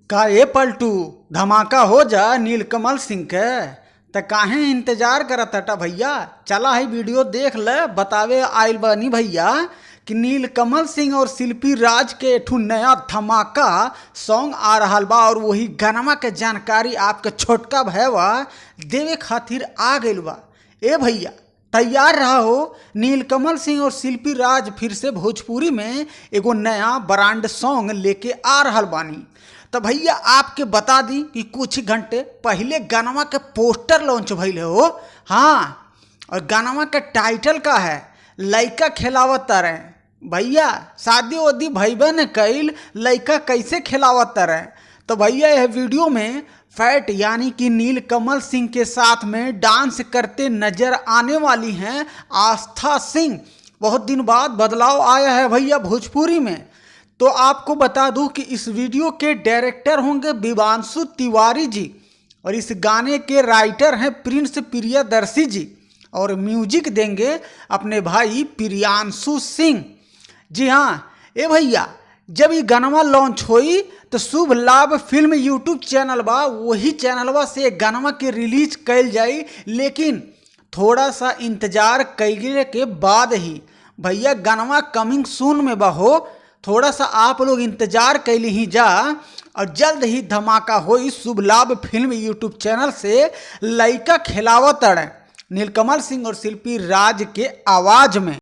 का ये पलटू धमाका हो जा नीलकमल सिंह के त काहे इंतजार करत हटा भैया। चला है वीडियो देख ले। बतावे आइल बानी भैया कि नीलकमल सिंह और शिल्पी राज के एक नया धमाका सॉन्ग आ रहा बा और वही गाना के जानकारी आपके छोटका भैया देवे खातिर आ गइल बा। ए भैया तैयार रहा हो। नीलकमल सिंह और शिल्पी राज फिर से भोजपुरी में एगो नया ब्रांड सॉन्ग लेके आ रहा बानी। तो भैया आपके बता दी कि कुछ घंटे पहले गाना के पोस्टर लॉन्च भइल हो। हाँ, और गाना का टाइटल का है लइका खिलावत रहे। भैया शादी वादी भैया ने कइल, लइका कैसे खिलावत रहे। तो भैया यह वीडियो में फैट यानी कि नीलकमल सिंह के साथ में डांस करते नजर आने वाली हैं आस्था सिंह। बहुत दिन बाद बदलाव आया है भैया भोजपुरी में। तो आपको बता दूं कि इस वीडियो के डायरेक्टर होंगे विवांशु तिवारी जी और इस गाने के राइटर हैं प्रिंस प्रियदर्शी जी और म्यूजिक देंगे अपने भाई प्रियांशु सिंह। जी हाँ, ए भैया जब ये गाना लॉन्च हुई तो शुभ लाभ फिल्म यूट्यूब चैनल बा, वही चैनलवा से गाना के रिलीज कैल जाई। लेकिन थोड़ा सा इंतजार कैले के बाद ही भैया गाना कमिंग सून में बा हो। थोड़ा सा आप लोग इंतजार कैली ही जा और जल्द ही धमाका होई शुभ लाभ फिल्म यूट्यूब चैनल से लइका खिलावत नीलकमल सिंह और शिल्पी राज के आवाज में।